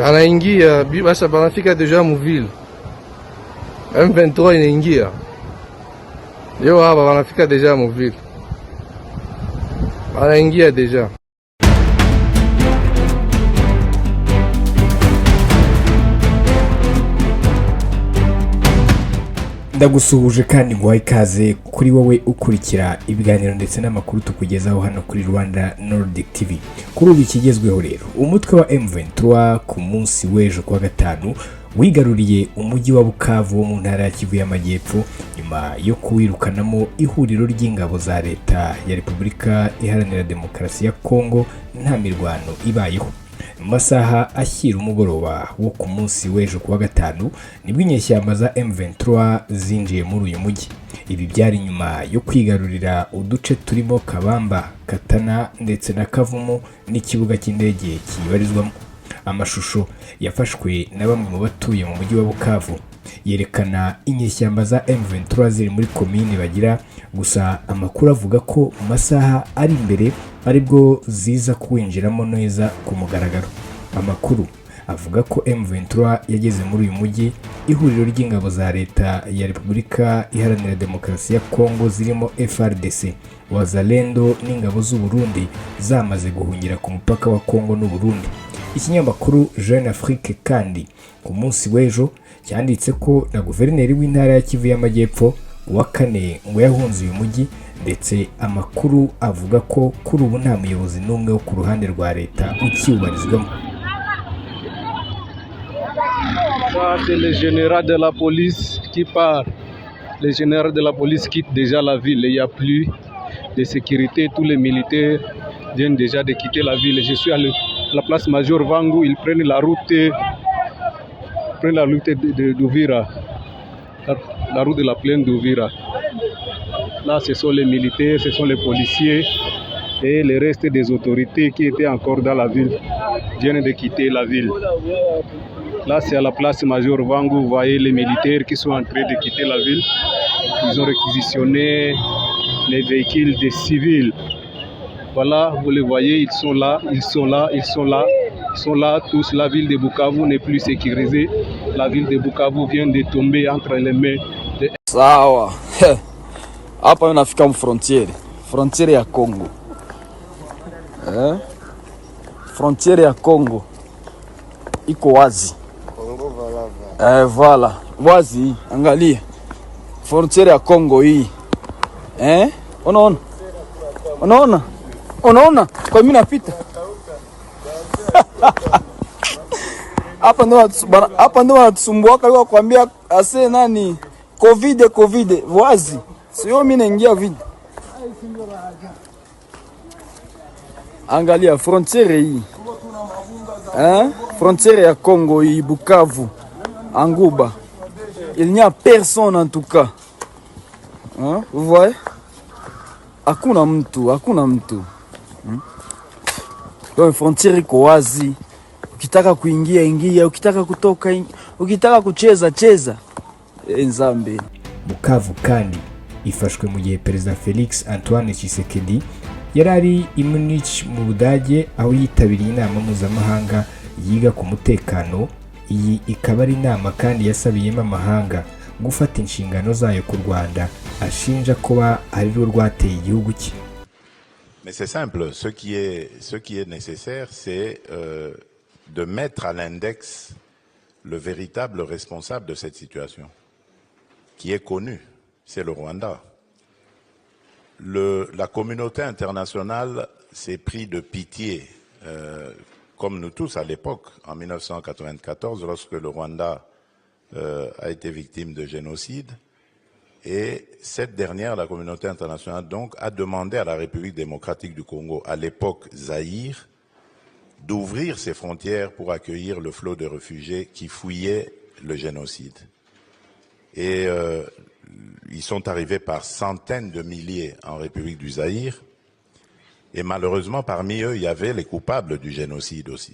Banaingia basa banafika deja muvile. M23 inaingia. Yo hapa banafika deja muvile. Banaingia deja. Ndagusuhuje kandi nguhaye ikaze kuri wowe ukurikira ibiganiro ndetse n'amakuru tukugezaho hano kuri Rwanda Nordic TV. Kuri ubu ikigezweho rero, umutwe wa M23 ku munsi w'ejo kwa gatanu wigaruriye umujyi wa Bukavu wo mu ntara ya Kivu y'Amajyepfo nyuma yo kuwirukanamo ihuriro ry'ingabo za leta ya Repubulika Iharanira Demokarasi ya Kongo nta mirwano ibayeho. Mu masaha ashyira umugoroba wo ku munsi w'ejo kuwa gatanu nibwo inyeshyamba za M23 zinjiye muri uyu mujyi. Ibi byari nyuma yo kwigarurira uduce turimo Kabamba, Katana ndetse na Kavumu n'ikibuga cy'indege kibarizwamo. Amashusho yafashwe na bamwe mu batuye mu mujyi wa Bukavu yerekana inyeshyamba za M23 ziri muri komine Bagira, gusa amakuru avuga ko mu masaha ari imbere aribwo ziza kuwinjiramo neza ku mugaragaro. Amakuru avuga ko M23 yageze muri uyu mujyi ihuriro ry'ingabo za leta ya Repubulika Iharanira Demokarasi ya Kongo zirimo FARDC, Wazalendo n'ingabo z'u Burundi zamaze guhungira ku mupaka wa Kongo n'u Burundi. Ikinyamakuru Jeune Afrique kandi ku munsi w'ejo cyanditse ko na guverineri w'intara ya Kivu y'Amajyepfo wa kane ngo yahunze uyu mujyi, ndetse amakuru avuga ko kuri ubu nta muyobozi n'umwe wo ku ruhande rwa leta ukiwubarizwamo. C'est le général de la police qui part. Le général de la police quitte déjà la ville. Il n'y a plus de sécurité. Tous les militaires viennent déjà de quitter la ville. Je suis à la place Major Vangu. Ils prennent la route d'Ouvira, la route de la plaine d'Ouvira. Là, ce sont les militaires, ce sont les policiers et le reste des autorités qui étaient encore dans la ville viennent de quitter la ville. Là, c'est à la place Major Vangu. Vous voyez les militaires qui sont en train de quitter la ville. Ils ont réquisitionné les véhicules des civils. Voilà, vous les voyez, ils sont là, ils sont là, ils sont là. Ils sont là tous. La ville de Bukavu n'est plus sécurisée. La ville de Bukavu vient de tomber entre les mains de... Sawa. Hapa unafika frontiere ya Kongo. Frontiere ya Kongo iko wazi. Voilà. Wazi, angalia. Frontiere ya Kongo hii. Unaona? Unaona? Unaona? Kwa mimi napita. Hapa ndo wanatusumbua kwa kuambia ase nani COVID wazi. Sio mimi naingia vidi. Angalia frontiere hii. Frontiere ya Congo hii Bukavu. Anguba. Il n'y a personne en tout cas. Vous voyez? Hakuna mtu. Donc frontiere iko wazi. Ukitaka kuingia ingia, ukitaka kutoka ukitaka kucheza Nzambe. Bukavu kandi ifashwe mu gihe Perezida Felix Antoine Tshisekedi yarari i Munich mu Budage aho yitabiriye inama mpuzamahanga yiga ku mutekano. Iyi ikaba ari inama kandi yasabiyemo amahanga gufata inshingano zayo ku Rwanda ashinja kuba ari rwo rwateye igihugu cye. Mais c'est simple, ce qui est nécessaire, c'est de mettre à l'index le véritable responsable de cette situation, qui est connu, c'est le Rwanda. La communauté internationale s'est pris de pitié, comme nous tous à l'époque, en 1994, lorsque le Rwanda a été victime de génocide. Et cette dernière, la communauté internationale, donc, a demandé à la République démocratique du Congo, à l'époque Zaïre, d'ouvrir ses frontières pour accueillir le flot de réfugiés qui fouillaient le génocide. Et ils sont arrivés par centaines de milliers en République du Zaïre. Et malheureusement, parmi eux, il y avait les coupables du génocide aussi.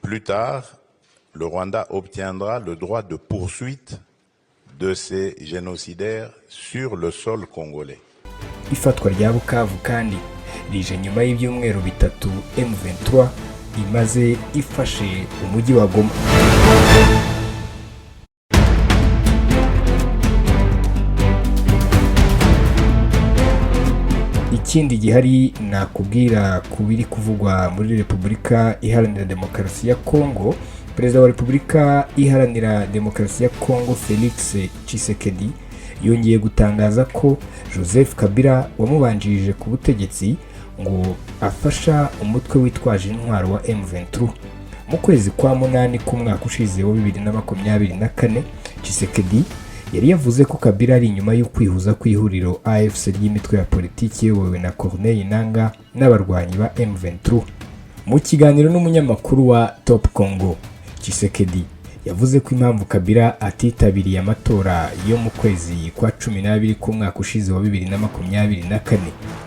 Plus tard, le Rwanda obtiendra le droit de poursuite de ces génocidaires sur le sol congolais. Ifatwa rya Bukavu kandi rije nyuma y'ibyumweru bitatu M23 imaze ifashe umujyi wa Goma. Ikindi gihari nakubwira ku biri kuvugwa muri Repubulika Iharanira Demokarasi ya Kongo, Perezida wa Repubulika Iharanira Demokarasi ya Kongo Felix Tshisekedi yongeye gutangaza ko Joseph Kabila wamubanjirije ku butegetsi ngo afasha umutwe witwaje intwaro wa M23. Mu kwezi kwa munani k'umwaka ushize wa 2024, Tshisekedi yari yavuze ko Kabila ari inyuma yo kwihuza kw'ihuriro AFC ry'imitwe ya politiki yobowe na Corneille Nangaa n'abarwanyi ba M23. Mu kiganiro n'umunyamakuru wa Top Congo, Tshisekedi yavuze ko impamvu Kabila atitabiriye amatora yo mu kwezi kwa 12 k'umwaka ushize wa 2024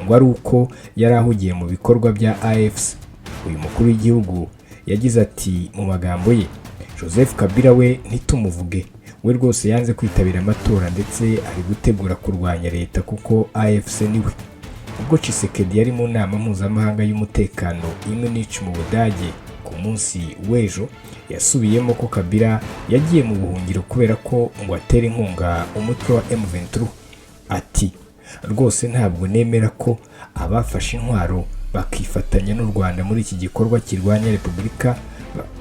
ngo ari uko yari ahugiye mu bikorwa bya AFC. Uyu mukuru w'igihugu yagize ati mu magambo ye, Joseph Kabila we ntitumuvuge, we rwose yanze kwitabira amatora ndetse ari gutegura kurwanya leta kuko AFC niwe. Ubwo Tshisekedi yari mu nama mpuzamahanga y'umutekano i Munich mu Budage ku munsi w'ejo, yasubiyemo ko Kabila yagiye mu buhungiro kubera ko ngo atera inkunga umutwe wa M23. Ati rwose ntabwo nemera ko abafashe intwaro bakifatanya n'u Rwanda muri iki gikorwa kirwanya Repubulika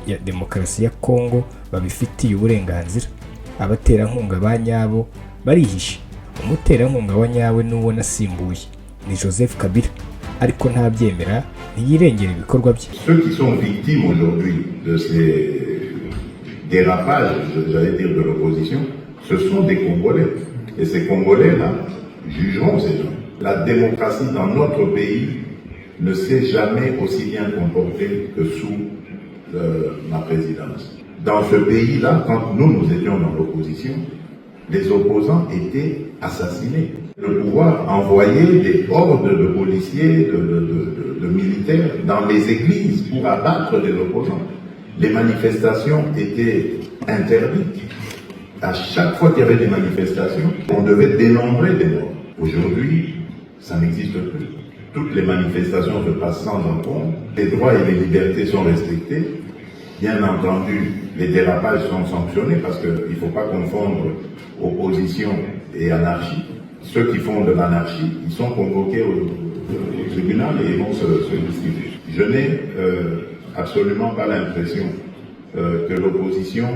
ya Demokarasi ya Kongo babifitiye uburenganzira. Abaterankunga ba nyabo barihishe. Umuterankunga wa nyawe n'uwo nasimbuye ni Joseph Kabila, ariko ntabyemera, ntiyirengera ibikorwa bye. Ceux qui sont victimes aujourd'hui de ces dérapages, j'allais dire, de l'opposition, ce sont des Congolais. Et ces Congolais-là jugeront ces gens. La démocratie dans notre pays ne s'est jamais aussi bien comportée que sous ma présidence. Dans ce pays-là, quand nous étions dans l'opposition, les opposants étaient assassinés. Le pouvoir envoyait des hordes de policiers, de militaires dans les églises pour abattre les opposants. Les manifestations étaient interdites. À chaque fois qu'il y avait des manifestations, on devait dénombrer des morts. Aujourd'hui, ça n'existe plus. Toutes les manifestations se passent sans encombre. Les droits et les libertés sont respectés. Bien entendu, les dérapages sont sanctionnés parce qu'il ne faut pas confondre opposition et anarchie. Ceux qui font de l'anarchie, ils sont convoqués au tribunal et ils vont se justifier. Je n'ai absolument pas l'impression que l'opposition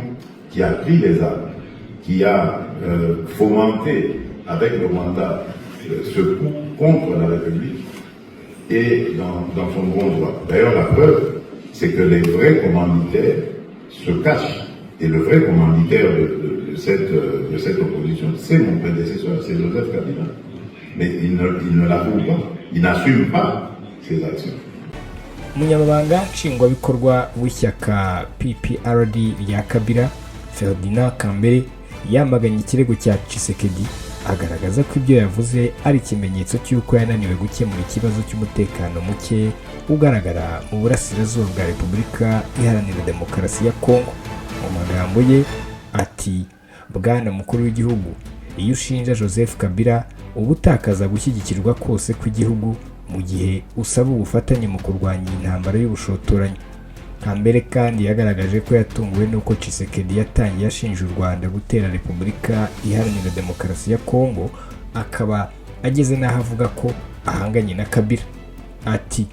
qui a pris les armes, qui a fomenté avec le Rwanda ce coup contre la République est dans son bon droit. D'ailleurs, la preuve, c'est que les vrais commanditaires se cachent. Et le vrai commanditaire de cette opposition, c'est mon prédécesseur, c'est Joseph Kabila. Mais il ne l'avoue pas, il n'assume pas ses actions. Umunyamabanga nshingwabikorwa w'ishyaka PPRD rya Kabila, Ferdinand Kambere, yamaganye ikirego cya Tshisekedi, agaragaza ko ibyo yavuze ari ikimenyetso cy'uko yananiwe gukemura ikibazo cy'umutekano muke ugaragara mu burasirazuba bwa Repubulika Iharanira Demokarasi ya Kongo. Mu magambo ye ati, bwana mukuru w'igihugu, iyo ushinja Joseph Kabila ubutakaza gushyigikirwa kose kw'igihugu mu gihe usaba ubufatanye mu kurwanya intambara y'ubushotoranyi. Kambere kandi yagaragaje ko yatunguwe n'uko Tshisekedi yatangiye ashinja u Rwanda gutera Repubulika Iharanira Demokarasi ya Kongo, akaba ageze n'aho avuga ko ahanganye na Kabila. Ati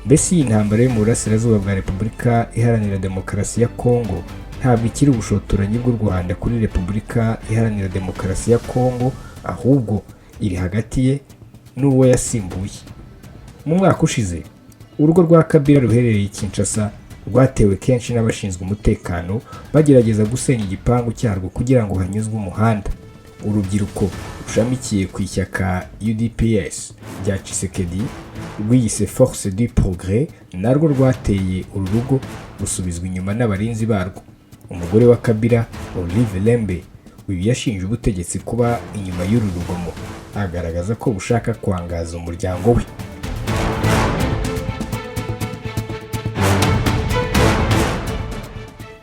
mbese iyi ntambara yo mu burasirazuba bwa Repubulika Iharanira Demokarasi ya Kongo ntabwo ikiri ubushotoranyi bw'u Rwanda kuri Repubulika Iharanira Demokarasi ya Kongo, ahubwo iri hagati ye n'uwo yasimbuye. Mu mwaka ushize, urugo rwa Kabila ruherereye Kinshasa rwatewe kenshi n'abashinzwe umutekano bagerageza gusenya igipangu cyarwo kugira ngo hanyuzwe umuhanda. Urubyiruko rushamikiye ku ishyaka UDPS rya Tshisekedi rwiyise Force du Progrès narwo rwateye uru rugo rusubizwa inyuma n'abarinzi barwo. Umugore wa Kabila, Olive Lembe, uyu yashinje ubutegetsi kuba inyuma y'uru rugomo, agaragaza ko bushaka kwangaza umuryango we.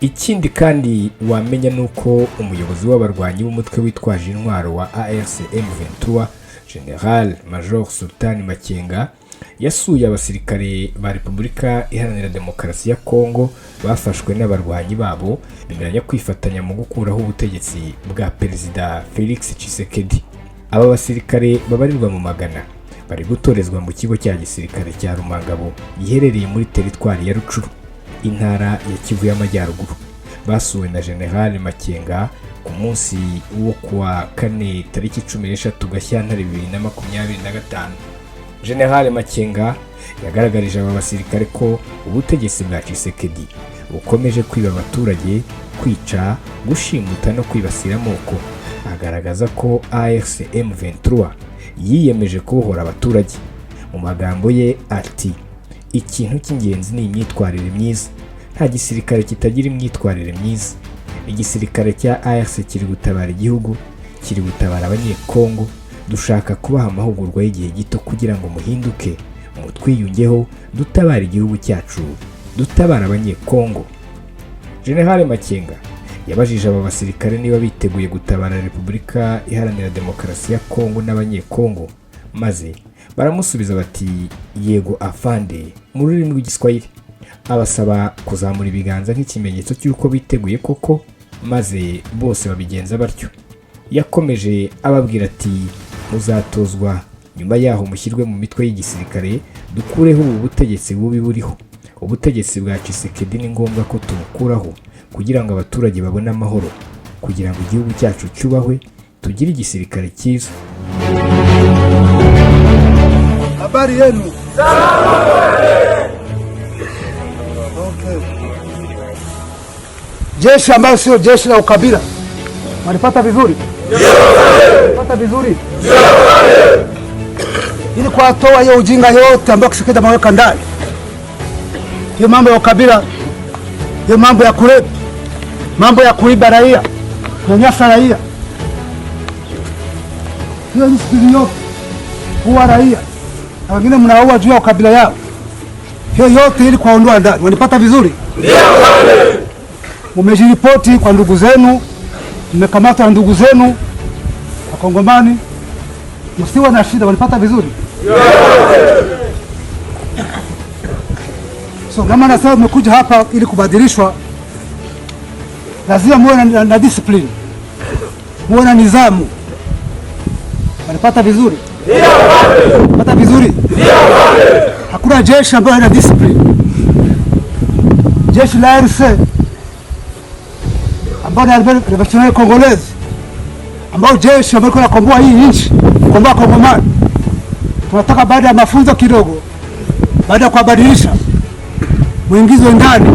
Ikindi kandi wamenya nuko umuyobozi w'abarwanyi b'umutwe witwaje intwaro wa AFC M23, General Major Sultan Makenga, yasuye abasirikare ba Repubulika Iharanira Demokarasi ya Kongo bafashwe n'abarwanyi babo bemeranya kwifatanya mu gukuraho ubutegetsi bwa Perezida Felix Tshisekedi. Aba basirikare babarirwa mu magana bari gutorezwa mu kigo cya gisirikare cya Rumangabo giherereye muri teritwari ya Rucuru, intara ya Kivu y'Amajyaruguru. Basuwe na General Makenga ku munsi wo kuwa 4 tariki 16 Gashyantare 2025. General Makenga yagaragarije aba basirikare ko ubutegetsi bwa Tshisekedi bukomeje kwiba abaturage, kwica, gushimuta no kwibasira amoko. Agaragaza ko AFC M23 yiyemeje kubohora abaturage. Mu magambo ye ati, ikintu cy'ingenzi ni imyitwarire myiza. Nta gisirikare kitagira imyitwarire myiza. Igisirikare cya AFC kiri gutabara igihugu, kiri gutabara abanyekongo. Dushaka kubaha amahugurwa y'igihe gito kugira ngo muhinduke, mutwiyungeho, dutabara igihugu cyacu, dutabara abanyekongo. General Makenga yabajije aba basirikare niba biteguye gutabara Repubulika Iharanira Demokarasi ya Kongo n'abanyekongo, maze baramusubiza bati yego afande mu rurimi rw'Igiswahili. Abasaba kuzamura ibiganza nk'ikimenyetso cy'uko biteguye koko, maze bose babigenza batyo. Yakomeje ababwira ati muzatozwa, nyuma yaho mushyirwe mu mitwe y'igisirikare, dukureho ubu butegetsi bubi buriho. Ubutegetsi bwa Tshisekedi ni ngombwa ko tubukuraho kugira ngo abaturage babone amahoro, kugira ngo igihugu cyacu cyubahwe, tugire igisirikare cyiza. Habari yenu? Okay. Jeshi ambayo sio jeshi la ukabila. Wanipata vizuri? Wanipata vizuri? Ili kuwatoa hiyo ujinga yote ambayo Tshisekedi ameweka ndani. Hiyo mambo ya ukabila, hiyo mambo ya kurepu, mambo ya kuiba raia, kunyanyasa raia, hiyo nchi yote, kuua raia na wengine mnaua juu ya ukabila yao, hiyo yote ili kuwaondoa ndani. Wanipata vizuri? Ndio. Mumejiripoti kwa ndugu zenu, mmekamata ndugu zenu Wakongomani, msiwe na shida. Wanipata vizuri? Ndio. So kama nasema umekuja hapa ili kubadilishwa, lazima muwe na discipline, muwe na nidhamu. Wanipata vizuri? Ndio. Wanipata vizuri? Ndio. Hakuna jeshi ambayo haina discipline. Jeshi la RC ambao ni Revolutionnaire Congolaise, ambao jeshi ambao linakomboa hii nchi, kukomboa Kongomani. Tunataka baada ya mafunzo kidogo, baada ya kuwabadilisha, muingizwe ndani,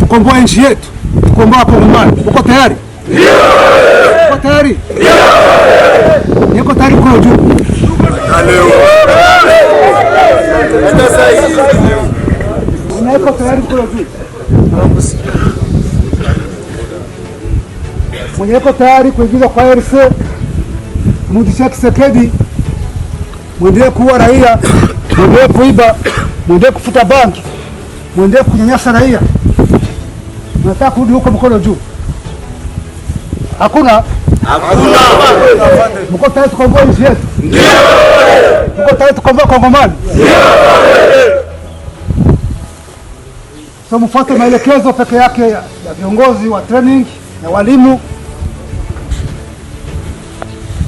tukomboe nchi yetu, tukomboa Kongomani. Uko tayari? Ndio. Uko tayari? Ndio. Niko tayari kwa juu. Niko tayari kwa juu. Mwenye yuko tayari kuingizwa kwa RC, mudisha Tshisekedi, mwendelee kuua raia, mwendelee kuiba, mwendelee kufuta banki, mwendelee kunyanyasa raia. Nataka kurudi huko mkono juu. Hakuna? Hakuna. Mko tayari tukomboe nchi yetu? Ndio. Mko tayari tukomboe Kongomani? Ndio. So mfuate maelekezo peke yake ya viongozi wa training na walimu.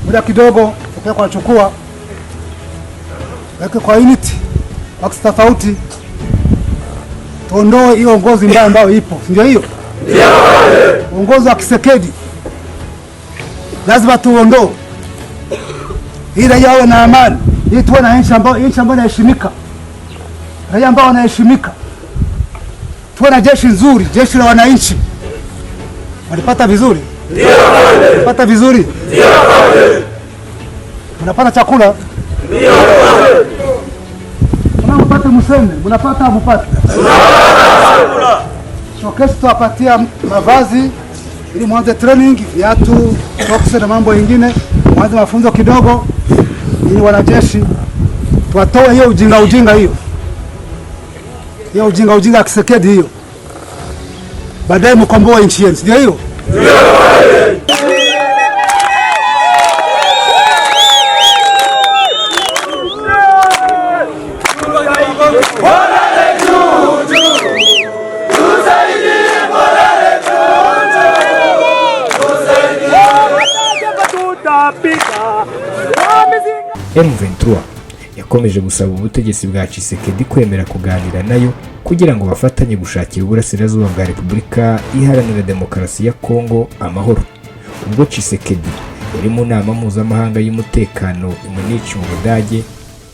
Muda kidogo tukiwa kunachukua weke kwa unit box tofauti, tuondoe hiyo uongozi mbaya ambayo ipo. Ndio hiyo? Ndio. Uongozi wa Tshisekedi lazima tuondoe, ili raia wawe na amani, ili tuwe na nchi ambayo inaheshimika, raia ambao wanaheshimika, tuwe na jeshi nzuri, jeshi la wananchi. Wanapata vizuri? Ndio. Wanapata vizuri? Ndio. Mnapata chakula? Ndio. Mnapata museme, mnapata mpata? Chakula. So kesho tuwapatia mavazi ili mwanze training, viatu, box na mambo mengine, mwanze mafunzo kidogo ili wanajeshi tuwatoe hiyo ujinga hiyo. Hiyo ujinga Tshisekedi hiyo. Baadaye mkomboe nchi yenu. Ndio hiyo? Ndio. M23 yakomeje gusaba ubutegetsi bwa Tshisekedi kwemera kuganira nayo kugira ngo bafatanye gushakira uburasirazuba bwa Repubulika Iharanira Demokarasi ya Kongo amahoro. Ubwo Tshisekedi yari mu nama mpuzamahanga y'umutekano i Munich mu Budage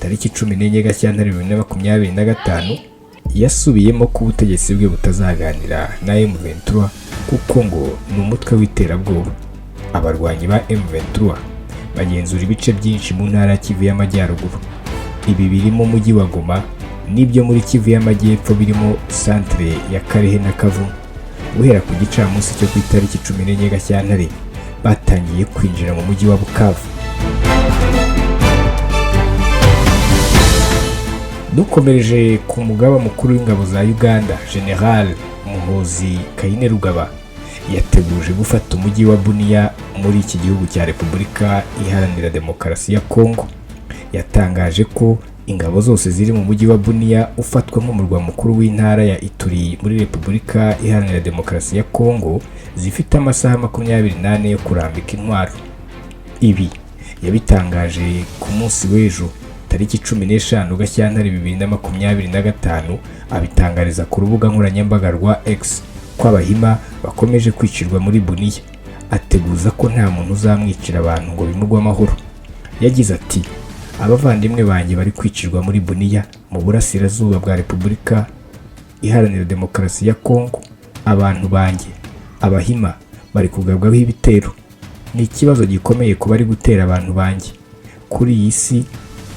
tariki 14 Gashyantare 2025, yasubiyemo ko ubutegetsi bwe butazaganira na M23 kuko ngo ni umutwe w'iterabwoba. Abarwanyi ba M23 bagenzura ibice byinshi mu ntara ya Kivu y'Amajyaruguru. Ibi birimo umujyi wa Goma n'ibyo muri Kivu y'Amajyepfo birimo centre ya Karehe na Kavumu. Guhera ku gicamunsi cyo ku itariki 14 Gashyantare batangiye kwinjira mu mujyi wa Bukavu. Dukomereje ku mugaba mukuru w'ingabo za Uganda, General Muhoozi Kainerugaba yateguje gufata umujyi wa Bunia muri iki gihugu cya Repubulika Iharanira Demokarasi ya Kongo. Yatangaje ko ingabo zose ziri mu mujyi wa Bunia ufatwa nk'umurwa mukuru w'intara ya Ituri muri Repubulika Iharanira Demokarasi ya Kongo zifite amasaha 28 yo kurambika intwaro. Ibi yabitangaje ku munsi w'ejo tariki 15 Gashyantare 2025, abitangariza ku rubuga nkoranyambaga rwa X ko Abahima bakomeje kwicirwa muri Bunia. Ateguza ko nta muntu uzamwicira abantu ngo bimugwe amahoro. Yagize ati, abavandimwe banjye bari kwicirwa muri Bunia mu burasirazuba bwa Repubulika Iharanira Demokarasi ya Kongo. Abantu banjye Abahima bari kugabwaho ibitero. Ni ikibazo gikomeye ku bari gutera abantu banjye. Kuri iyi si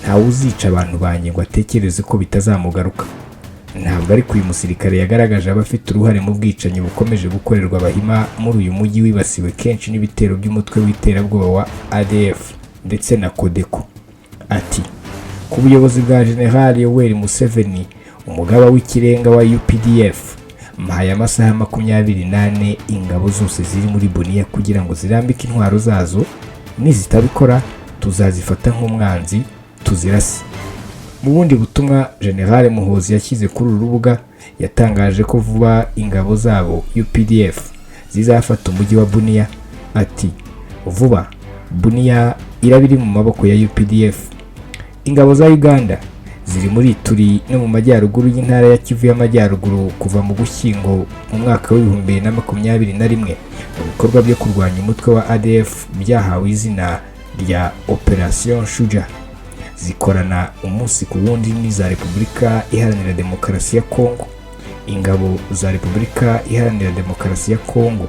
ntawe uzica abantu banjye ngo atekereze ko bitazamugaruka. Ntabwo ari uyu musirikare yagaragaje abafite uruhare mu bwicanyi bukomeje gukorerwa Abahima muri uyu mujyi wibasiwe kenshi n'ibitero by'umutwe w'iterabwoba wa ADF ndetse na Codeco. Ati, ku buyobozi bwa General Yoweri Museveni, umugaba w'ikirenga wa UPDF, mpaye amasaha 28 ingabo zose ziri muri Bunia kugira ngo zirambike intwaro zazo. Nizitabikora tuzazifata nk'umwanzi tuzirase. Mu bundi butumwa General Muhoozi yashyize kuri uru rubuga, yatangaje ko vuba ingabo zabo UPDF zizafata umujyi wa Bunia. Ati, vuba Bunia irabiri mu maboko ya UPDF. Ingabo za Uganda ziri muri Ituri no mu majyaruguru y'intara ya Kivu y'Amajyaruguru kuva mu Gushyingo mu mwaka wa 2021 mu bikorwa byo kurwanya umutwe wa ADF byahawe izina rya Operation Shuja. Zikorana umunsi ku wundi n'iza Repubulika Iharanira Demokarasi ya Kongo. Ingabo za Repubulika Iharanira Demokarasi ya Kongo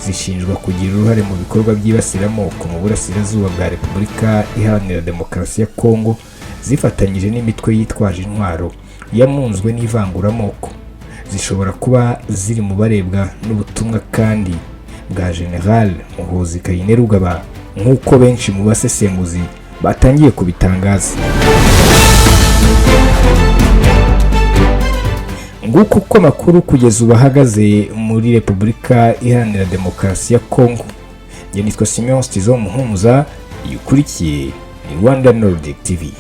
zishinjwa kugira uruhare mu bikorwa byibasiramoko mu burasirazuba bwa Repubulika Iharanira Demokarasi ya Kongo, zifatanyije n'imitwe yitwaje intwaro yamunzwe n'ivanguramoko. Zishobora kuba ziri mu barebwa n'ubutumwa kandi bwa General Muhoozi Kainerugaba nk'uko benshi mu basesenguzi batangiye kubitangaza. Nguko uko makuru kugeza ubahagaze muri Repubulika Iharanira Demokarasi ya Kongo. Nitwa Simeon Stizo Muhumuza, ukurikiye ni Rwanda Nordic TV.